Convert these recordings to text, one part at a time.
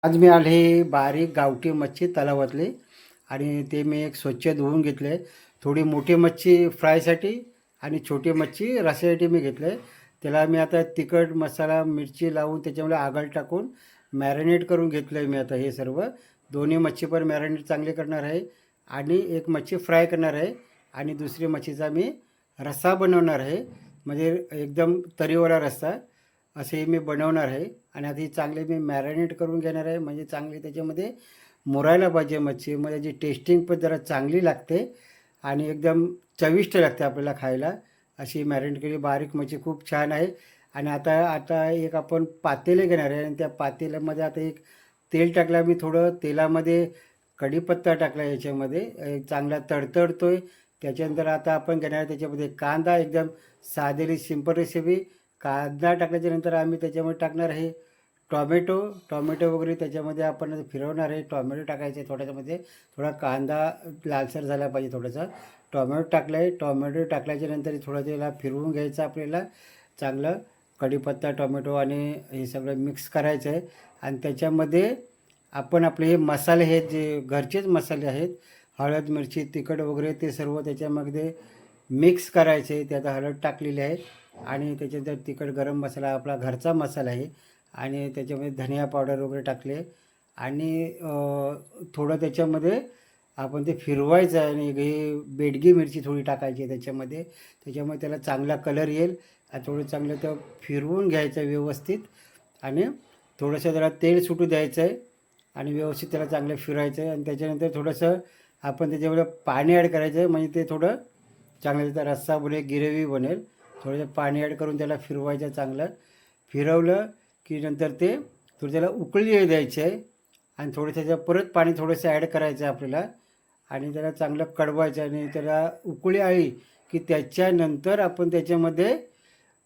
आज मी आले बारीक गावठी मच्छी तलावातली आणि ते मी एक स्वच्छ धुवून घेतले. थोडी मोठी मच्छी फ्रायसाठी आणि छोटी मच्छी रस्स्यासाठी मी घेतले. त्याला मी आता तिखट मसाला मिरची लावून त्याच्यामध्ये आगळ टाकून मॅरिनेट करून घेतलं आहे. मी आता हे सर्व दोन्ही मच्छी पण मॅरिनेट चांगले करणार आहे आणि एक मच्छी फ्राय करणार आहे आणि दुसरी मच्छीचा मी रस्सा बनवणार आहे. म्हणजे एकदम तरीवाला रस्सा असे मी बनवणार आहे. आणि आता ही चांगले मी मॅरिनेट करून घेणार आहे, म्हणजे चांगली त्याच्यामध्ये मुरायला पाहिजे मच्छी. मग त्याची टेस्टिंग पण जरा चांगली लागते आणि एकदम चविष्ट लागते आपल्याला खायला. अशी मॅरिनेट केली बारीक मच्छी खूप छान आहे. आणि आता आता एक आपण पातेले घेणार आहे आणि त्या पातेल्यामध्ये आता एक तेल टाकलं मी. थोडं तेलामध्ये कढीपत्ता टाकला याच्यामध्ये, चांगला तडतडतो आहे. त्याच्यानंतर आता आपण घेणार आहे त्याच्यामध्ये कांदा. एकदम साधेली सिंपल रेसिपी. कांदा टाकल्याच्यानंतर आम्ही त्याच्यामध्ये टाकणार आहे टॉमॅटो वगैरे त्याच्यामध्ये आपण फिरवणार आहे. टॉमॅटो टाकायचे थोड्याच्यामध्ये, थोडा कांदा लालसर झाला पाहिजे थोडासा. टॉमॅटो टाकला आहे. टॉमॅटो टाकल्याच्यानंतर थोडं त्याला फिरवून घ्यायचं आपल्याला चांगलं. कढीपत्ता टॉमॅटो आणि हे सगळं मिक्स करायचं आहे. आणि त्याच्यामध्ये आपण आपले हे मसाले आहेत, जे घरचेच मसाले आहेत, हळद मिरची तिखट वगैरे ते सर्व त्याच्यामध्ये मिक्स करायचे. त्यात हळद टाकलेली आहे आणि त्याच्यानंतर तिखट गरम मसाला आपला घरचा मसाला आहे आणि त्याच्यामध्ये धनिया पावडर वगैरे टाकले आणि थोडं त्याच्यामध्ये आपण ते फिरवायचं आहे. आणि हे बेडगी मिरची थोडी टाकायची त्याच्यामध्ये, त्याच्यामुळे त्याला चांगला कलर येईल. आणि थोडं चांगलं ते फिरवून घ्यायचं व्यवस्थित आणि थोडंसं त्याला तेल सुटू द्यायचं आहे आणि व्यवस्थित त्याला चांगलं फिरायचं आहे. आणि त्याच्यानंतर थोडंसं आपण त्याच्यामध्ये पाणी ॲड करायचं आहे, म्हणजे ते थोडं चांगलं त्याचा रस्सा बनेल, गिरेवी बनेल. थोडंसं पाणी ॲड करून त्याला फिरवायचं चांगलं. फिरवलं की नंतर ते थोडं त्याला उकळी द्यायची आहे आणि थोडं त्याचं परत पाणी थोडंसं ॲड करायचं आहे आपल्याला आणि त्याला चांगलं कढवायचं. आणि त्याला उकळी आली की त्याच्यानंतर आपण त्याच्यामध्ये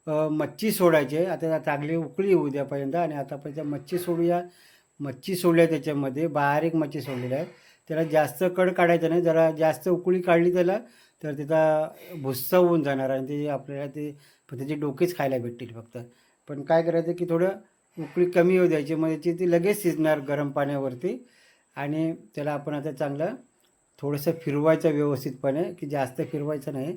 मच्छी सोडायची आहे. आता चांगली उकळी येऊ द्या पहिल्यांदा. आणि आता आपण त्या मच्छी सोडूया. मच्छी सोडल्या त्याच्यामध्ये बारीक मच्छी सोडलेली आहे. त्याला जास्त कड काढायचं नाही. जरा जास्त उकळी काढली त्याला तर त्याचा भुस्सा होऊन जाणार आणि ते आपल्याला ते त्याचे डोकेच खायला भेटतील फक्त. पण काय करायचं की थोडं उकळी कमी येऊ द्यायची, मग त्याची ती लगेच शिजणार गरम पाण्यावरती. आणि त्याला आपण आता चांगलं थोडंसं फिरवायचं व्यवस्थितपणे, की जास्त फिरवायचं नाही,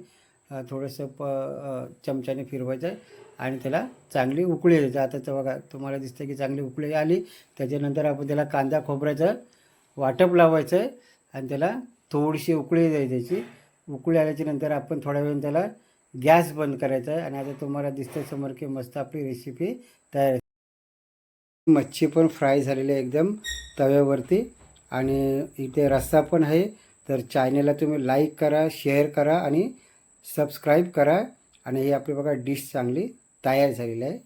थोडंसं चमच्याने फिरवायचं आहे आणि त्याला चांगली उकळी द्यायची. आता तर बघा तुम्हाला दिसतं की चांगली उकळी आली. त्याच्यानंतर आपण त्याला कांदा खोबऱ्याचं वाटप लावायचं आहे आणि त्याला थोडीशी उकळी द्यायची. उकळी आल्याच्यानंतर आपण थोड्या वेळ त्याला गॅस बंद करायचा आहे. आणि आता तुम्हाला दिसतं समोर की मस्त आपली रेसिपी तयार आहे. मच्छी पण फ्राय झालेली आहे एकदम तव्यावरती आणि इथे रस्सा पण आहे. तर चॅनलला तुम्ही लाईक करा, शेअर करा आणि सबस्क्राईब करा. आणि ही आपली बघा डिश चांगली तयार झालेली आहे.